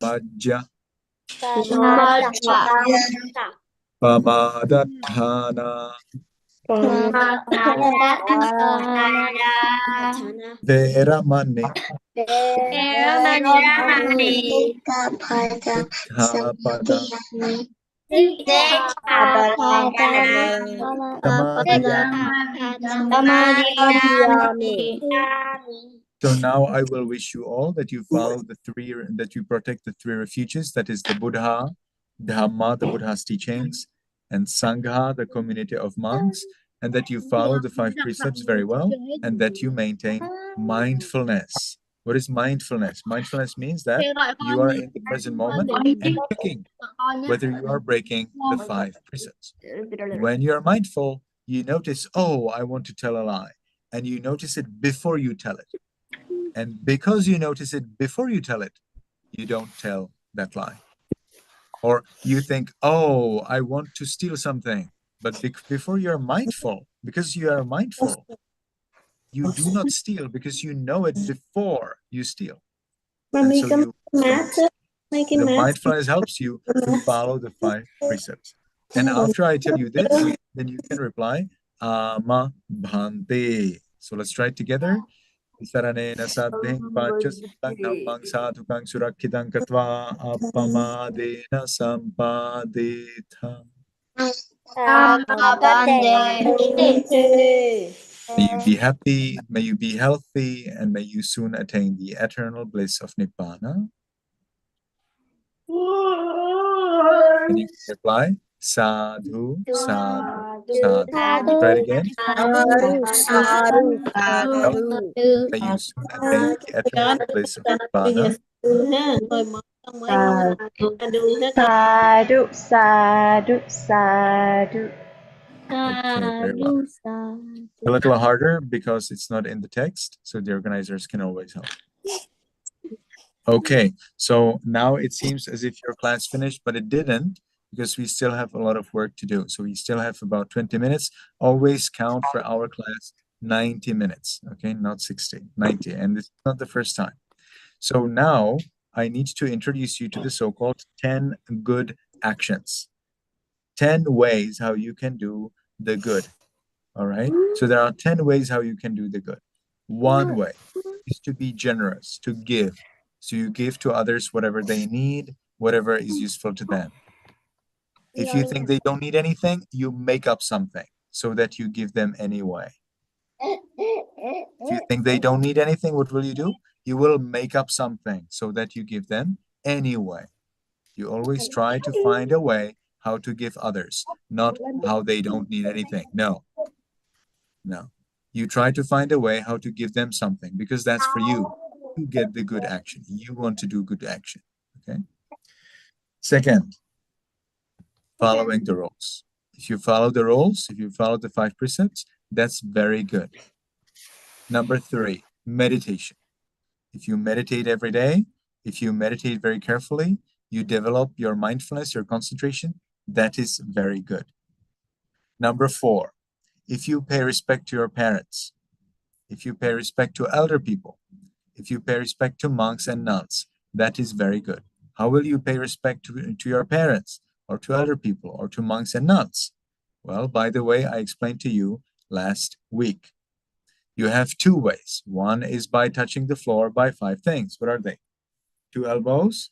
Majja. Pamadadhana. Veramani. Sikkhapada. So now I will wish you all that you follow that you protect the three refuges, that is the Buddha, Dhamma, the Buddha's teachings, and Sangha, the community of monks, and that you follow the 5 precepts very well, and that you maintain mindfulness What is mindfulness? Mindfulness means that you are in the present moment and checking whether you are breaking the 5 precepts. When you are mindful, you notice, oh, I want to tell a lie. And you notice it before you tell it. And because you notice it before you tell it, you don't tell that lie. Or you think, oh, I want to steal something. But before you're mindful, because you are mindful, you do not steal because you know it before you steal. And so the mindfulness helps you to follow the 5 precepts. And after I tell you this, then you can reply, Ama Bhante. So let's try it together. Saranena saddhing panchasutang nammang sadhukang surakkitang katva appamadena sampadetha. May you be happy, may you be healthy, and may you soon attain the eternal bliss of Nibbana. And you can reply, Sadhu, Sadhu, Sadhu. Try it again. May you soon attain the eternal bliss of Nibbana. Sadhu, sadhu, sadhu. Okay, very well. A little harder because it's not in the text, so the organizers can always help. Okay, so now it seems as if your class finished, but it didn't, because we still have a lot of work to do. So we still have about 20 minutes. Always count for our class 90 minutes, okay? Not 60, 90, and it's not the first time. So now I need to introduce you to the so-called 10 good actions. 10 ways how you can do the good, all right? So there are 10 ways how you can do the good. One way is to be generous, to give. So you give to others whatever they need, whatever is useful to them. If you think they don't need anything, you make up something so that you give them anyway. If you think they don't need anything, what will you do? You will make up something so that you give them anyway. You always try to find a way how to give others, not how they don't need anything. No. No. You try to find a way how to give them something because that's for you. You get the good action. You want to do good action. Okay. Second, following the rules. If you follow the rules, if you follow the 5 precepts, that's very good. Number 3, meditation. If you meditate every day, if you meditate very carefully, you develop your mindfulness, your concentration, that is very good. Number 4, if you pay respect to your parents, if you pay respect to elder people, if you pay respect to monks and nuns, that is very good. How will you pay respect to your parents or to elder people or to monks and nuns? Well, by the way, I explained to you last week. You have 2 ways. One is by touching the floor by 5 things. What are they? 2 elbows,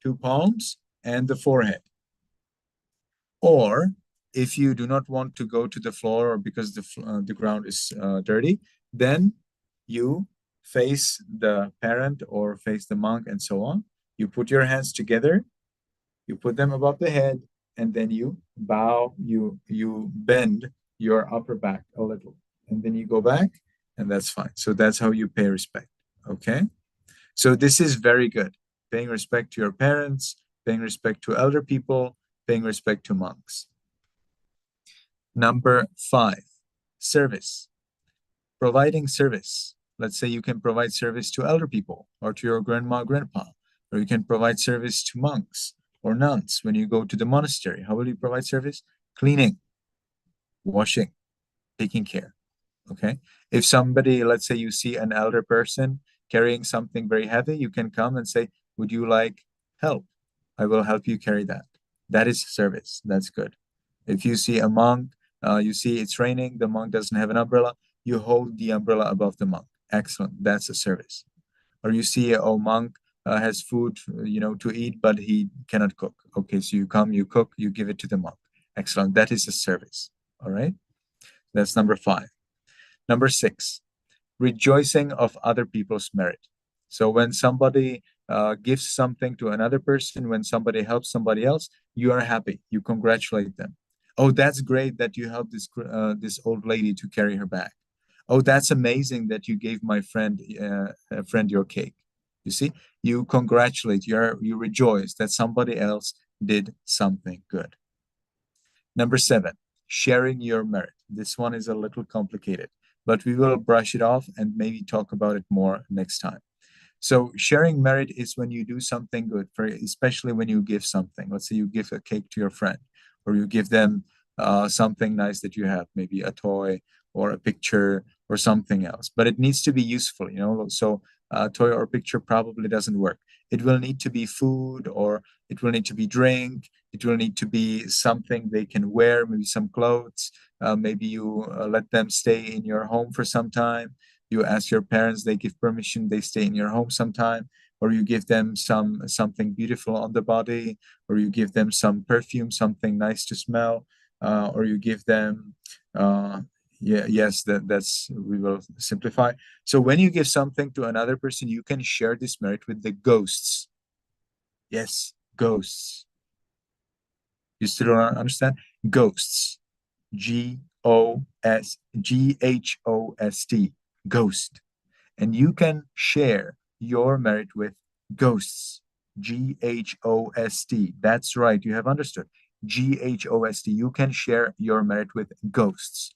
2 palms, and the forehead. Or if you do not want to go to the floor or because the ground is dirty, then you face the parent or face the monk and so on. You put your hands together, you put them above the head, and then you bow, you bend your upper back a little, and then you go back, and that's fine. So that's how you pay respect, okay? So this is very good. Paying respect to your parents, paying respect to elder people, paying respect to monks. Number 5, service. Providing service. Let's say you can provide service to elder people or to your grandma, grandpa, or you can provide service to monks or nuns when you go to the monastery. How will you provide service? Cleaning, washing, taking care, okay? If somebody, let's say you see an elder person carrying something very heavy, you can come and say, would you like help? I will help you carry that. That is service. That's good. If you see a monk, you see it's raining, the monk doesn't have an umbrella, you hold the umbrella above the monk. Excellent. That's a service. Or you see a monk has food, to eat, but he cannot cook. Okay, so you come, you cook, you give it to the monk. Excellent. That is a service. All right. That's number 5. Number 6, rejoicing of other people's merit. So when somebody gives something to another person, when somebody helps somebody else, you are happy. You congratulate them. Oh, that's great that you helped this old lady to carry her bag. Oh, that's amazing that you gave my friend your cake. You see, you congratulate, you rejoice that somebody else did something good. Number 7, sharing your merit. This one is a little complicated, but we will brush it off and maybe talk about it more next time. So sharing merit is when you do something good, especially when you give something. Let's say you give a cake to your friend, or you give them something nice that you have, maybe a toy or a picture or something else. But it needs to be useful, you know. So a toy or picture probably doesn't work. It will need to be food, or it will need to be drink. It will need to be something they can wear, maybe some clothes. Maybe you let them stay in your home for some time. You ask your parents, they give permission, they stay in your home sometime, or you give them something beautiful on the body, or you give them some perfume, something nice to smell, or you give them, that's, we will simplify. So when you give something to another person, you can share this merit with the ghosts. Yes, ghosts. You still don't understand? Ghosts. G-H-O-S-T. Ghost. And you can share your merit with ghosts. G-H-O-S-T. That's right, you have understood. G-H-O-S-T. You can share your merit with ghosts.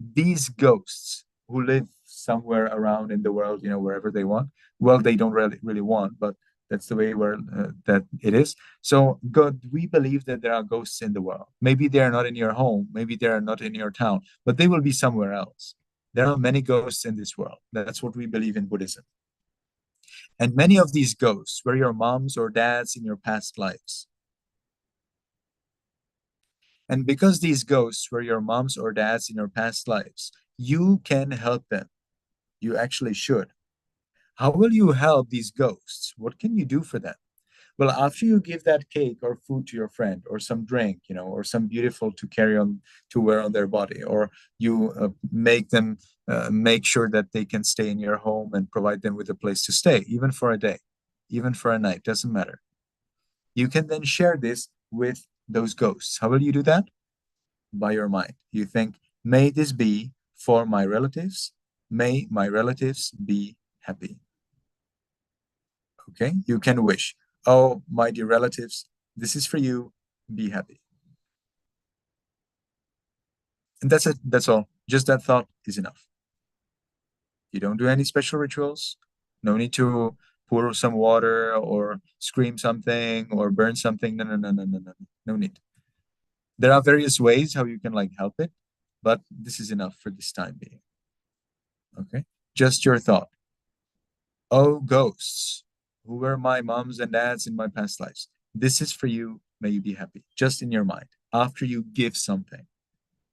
These ghosts who live somewhere around in the world, you know, wherever they want. Well, they don't really want, but that's the way where that it is. So God, we believe that there are ghosts in the world. Maybe they are not in your home, maybe they are not in your town, but they will be somewhere else. There are many ghosts in this world. That's what we believe in Buddhism. And many of these ghosts were your moms or dads in your past lives. And because these ghosts were your moms or dads in your past lives, you can help them. You actually should. How will you help these ghosts? What can you do for them? Well, after you give that cake or food to your friend, or some drink, you know, or some beautiful to carry on, to wear on their body, or you make them, make sure that they can stay in your home and provide them with a place to stay, even for a day, even for a night, doesn't matter. You can then share this with those ghosts. How will you do that? By your mind. You think, may this be for my relatives. May my relatives be happy. Okay, you can wish, oh, my dear relatives, this is for you, be happy. And that's it, that's all. Just that thought is enough. You don't do any special rituals. No need to pour some water or scream something or burn something. No need. There are various ways how you can help it, but this is enough for this time being. Okay, just your thought. Oh, ghosts, who were my moms and dads in my past lives, this is for you, may you be happy, just in your mind, after you give something.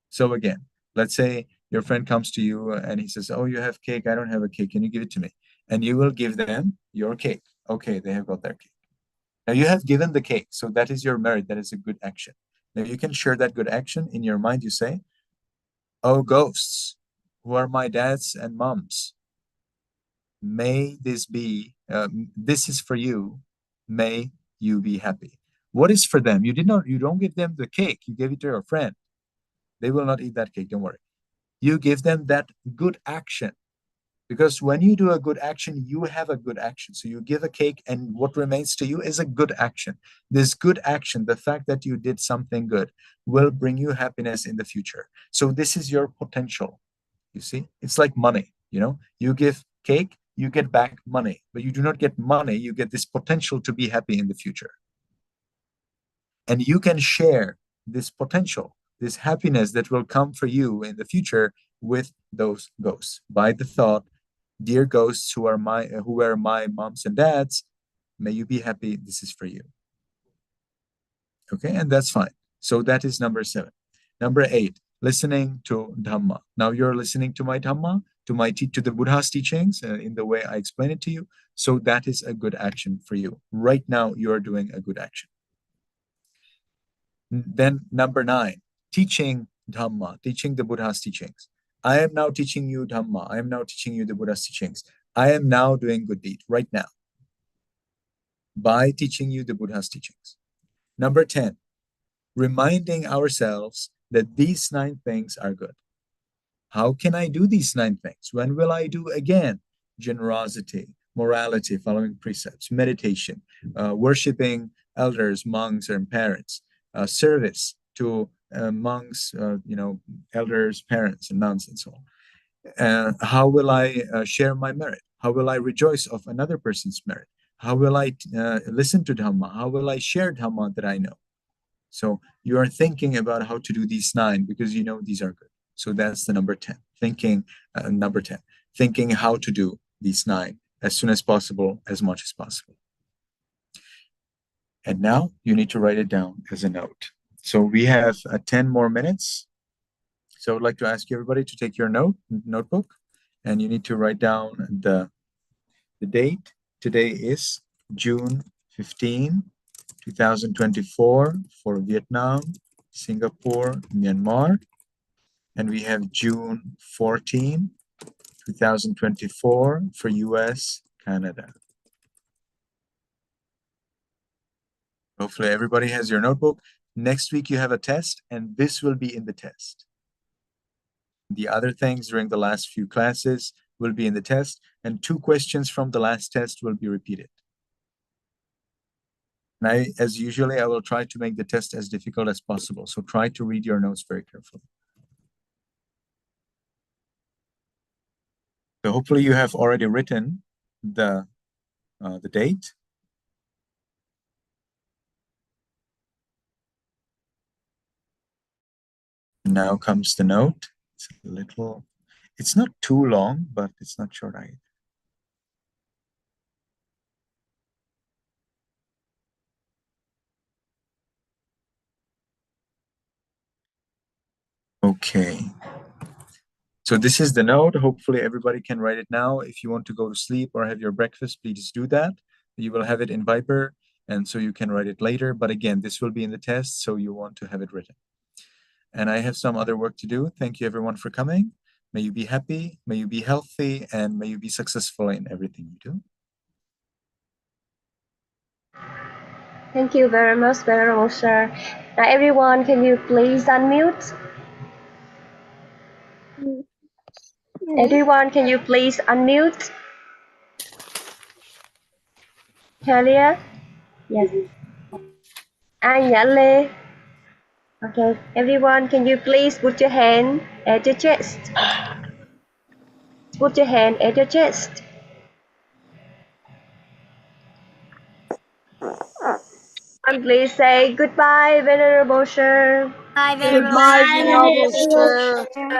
So again, let's say your friend comes to you and he says, oh, you have cake, I don't have a cake, can you give it to me? And you will give them your cake. Okay, they have got their cake. Now you have given the cake, so that is your merit, that is a good action. Now you can share that good action in your mind. You say, oh, ghosts, who are my dads and moms, may this be, this is for you, may you be happy. What is for them? You don't give them the cake, you gave it to your friend. They will not eat that cake, don't worry. You give them that good action, because when you do a good action, you have a good action. So you give a cake, and what remains to you is a good action. This good action, the fact that you did something good, will bring you happiness in the future. So this is your potential. You see, it's like money, you know, you give cake, you get back money, but you do not get money, you get this potential to be happy in the future. And you can share this potential, this happiness that will come for you in the future with those ghosts by the thought, dear ghosts who are my moms and dads, may you be happy, this is for you. Okay, and that's fine. So that is number 7. Number 8, listening to Dhamma. Now you're listening to my Dhamma, to the Buddha's teachings in the way I explain it to you. So that is a good action for you. Right now, you are doing a good action. Then number 9, teaching Dhamma, teaching the Buddha's teachings. I am now teaching you Dhamma. I am now teaching you the Buddha's teachings. I am now doing good deed right now by teaching you the Buddha's teachings. Number 10, reminding ourselves that these 9 things are good. How can I do these 9 things? When will I do again? Generosity, morality, following precepts, meditation, worshipping elders, monks, and parents, service to monks, elders, parents, and nuns, and so on. How will I share my merit? How will I rejoice of another person's merit? How will I listen to Dhamma? How will I share Dhamma that I know? So you are thinking about how to do these 9 because you know these are good. So that's the number 10. Thinking, number 10. Thinking how to do these 9 as soon as possible, as much as possible. And now you need to write it down as a note. So we have 10 more minutes. So I would like to ask everybody to take your notebook, and you need to write down the date. Today is June 15, 2024 for Vietnam, Singapore, Myanmar. And we have June 14, 2024 for US, Canada. Hopefully everybody has your notebook. Next week you have a test, and this will be in the test. The other things during the last few classes will be in the test, and 2 questions from the last test will be repeated. And as usually, I will try to make the test as difficult as possible. So try to read your notes very carefully. So hopefully you have already written the date. Now comes the note. It's not too long, but it's not short either. Okay. So this is the note. Hopefully everybody can write it now. If you want to go to sleep or have your breakfast, please do that. You will have it in Viper, and so you can write it later. But again, this will be in the test, so you want to have it written. And I have some other work to do. Thank you everyone for coming. May you be happy, may you be healthy, and may you be successful in everything you do. Thank you very much, Venerable Sir. Now, everyone, can you please unmute? Everyone, can you please unmute? Talia? Yes. Lê. Okay, everyone, can you please put your hand at your chest? Put your hand at your chest. And please say goodbye, Venerable Sir. Goodbye, Venerable Sir.